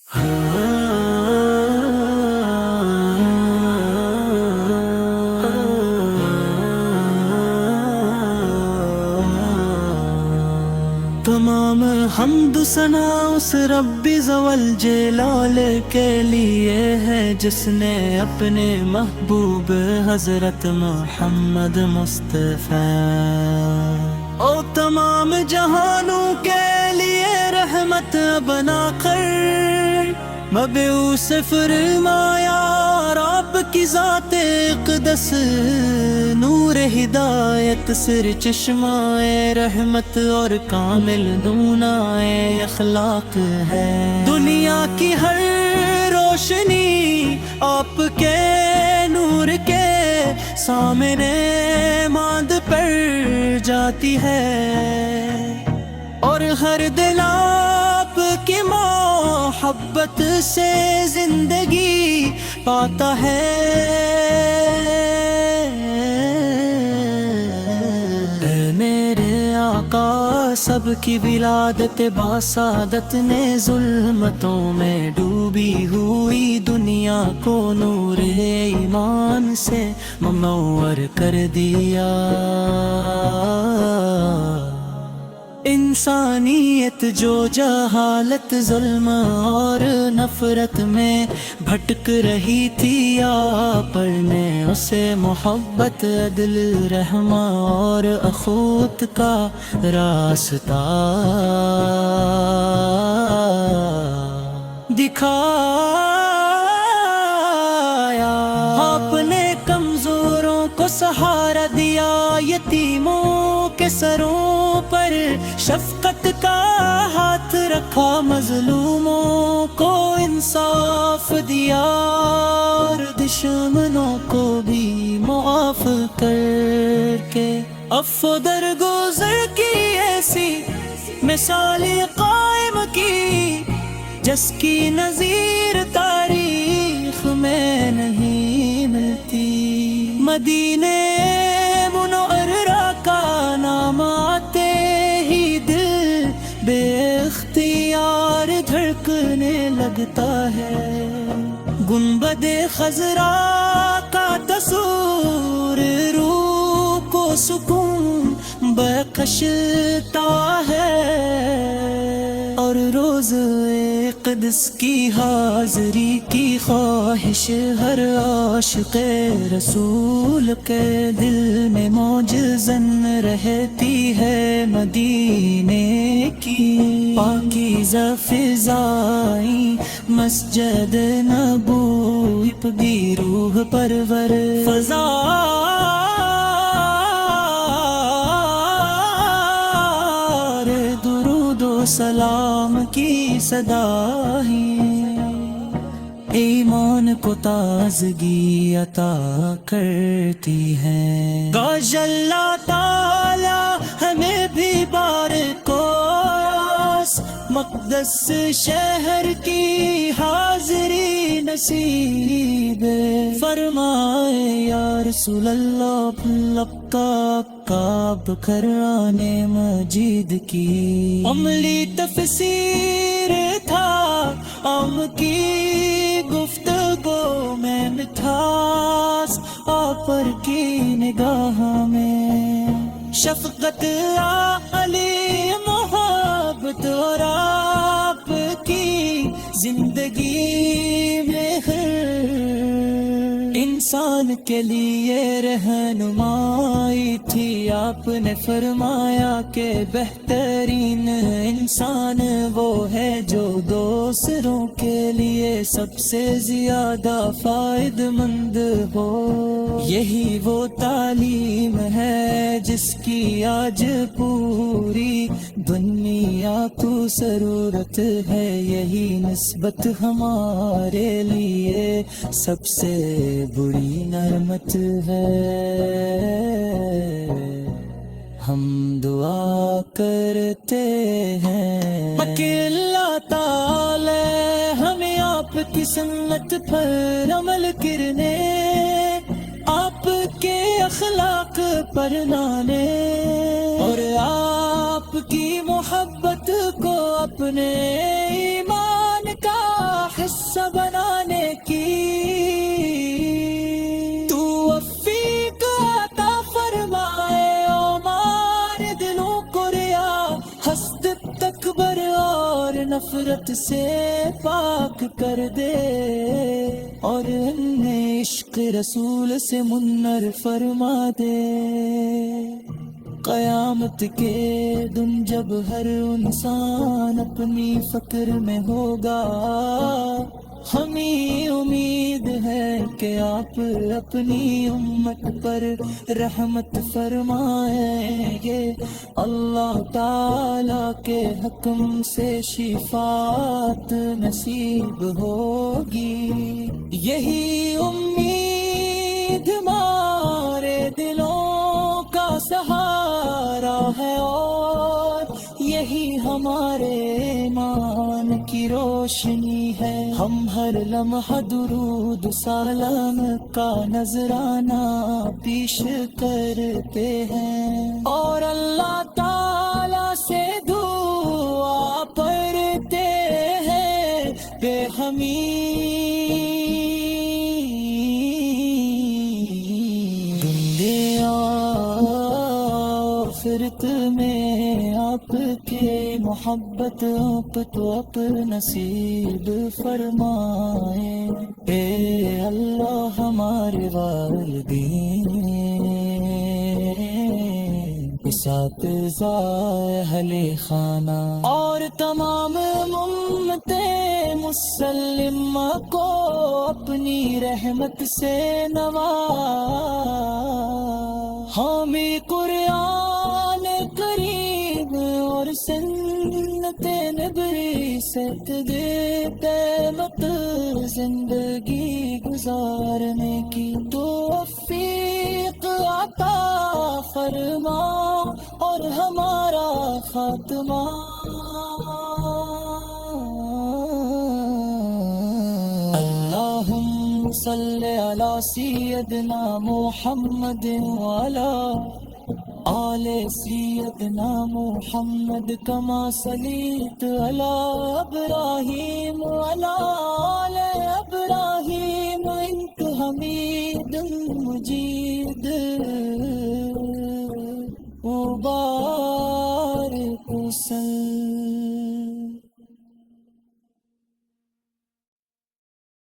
تمام حمد ثنا اس رب ذوال جلال کے لیے ہے جس نے اپنے محبوب حضرت محمد مصطفیٰ او تمام جہانوں کے لیے رحمت بنا کر مبعوث فرمایا رب کی ذات اقدس نور ہدایت سر چشمہ رحمت اور کامل نونائے اخلاق ہے دنیا کی ہر روشنی آپ کے نور کے سامنے ماند پڑ جاتی ہے اور ہر دل آپ کی محبت سے زندگی پاتا ہے اے میرے آقا سب کی ولادت باسعادت نے ظلمتوں میں ڈوبی ہوئی دنیا کو نور ایمان سے منور کر دیا انسانیت جو جہالت ظلم اور نفرت میں بھٹک رہی تھی آپ نے اسے محبت عدل رحمہ اور اخوت کا راستہ دکھایا آپ نے کمزوروں کو سہارا دیا یتیموں کے سروں پر شفقت کا ہاتھ رکھا مظلوموں کو انصاف دیا اور دشمنوں کو بھی معاف کر کے عفو درگزر کی ایسی مثال قائم کی جس کی نظیر تاریخ میں نہیں ملتی مدینے منورہ کا نام آتے ہی دل بے اختیار دھڑکنے لگتا ہے گنبد خضرا کا تصور روح کو سکون بخشتا ہے اور روز قدس کی حاضری کی خواہش ہر عاشق رسول کے دل میں موجزن رہتی ہے مدینے کی پاکیزہ فضائیں مسجد نبوی پگی روح پرور فضا سلام کی صدا ہی ایمان کو تازگی عطا کرتی ہے کاش اللہ تعالی ہمیں بھی بارکوس مقدس شہر کی حاضری نصیب فرمائے یا رسول اللہ لقب قرآن مجید کی عملی تفسیر تھا ام کی گفتگو میں مٹھاس آپر کی نگاہ میں شفقت علی محبت اور آپ کی زندگی میں ہر انسان کے لیے رہنمائی تھی آپ نے فرمایا کہ بہترین انسان وہ ہے جو دوسروں کے لیے سب سے زیادہ فائدہ مند ہو یہی وہ تعلیم ہے جس کی آج پوری دنیا کو ضرورت ہے یہی نسبت ہمارے لیے سب سے بڑی نعمت ہے ہم دعا کرتے ہیں کہ اللہ تعالی ہمیں آپ کی سنت پر عمل کرنے آپ کے اخلاق پر لانے اور آپ کی محبت کو اپنے ایمان کا نفرت سے پاک کر دے، اور انہیں عشق رسول سے منر فرما دے۔ قیامت کے دن جب ہر انسان اپنی فکر میں ہوگا، ہمیں امید ہے کہ آپ اپنی امت پر رحمت فرمائیں گے۔ اللہ تعالی کے حکم سے شفاعت نصیب ہوگی، یہی امید ہمارے دلوں کا سہارا ہے، اور یہی ہمارے ایمان کی روشنی ہے۔ ہم ہر لمحہ درود سلام کا نذرانہ پیش کرتے ہیں، اور اللہ تعالی سے دعا پڑھتے ہیں کہ آخرت میں آپ کے محبت آپ تو آپ نصیب فرمائے۔ اے اللہ ہمارے والدین، اساتذہ اہل خانہ اور تمام امت مسلمہ کو اپنی رحمت سے نواز۔ حامی قرآن کریم اور سنت نبوی سے دیمت زندگی گزارنے کی توفیق عطا فرما، اور ہمارا خاتمہ اللہم صلی علی سیدنا محمد وعلی آل سیدنا محمد کما صلیت علی ابراہیم وعلی آل ابراہیم انک حمید مجید۔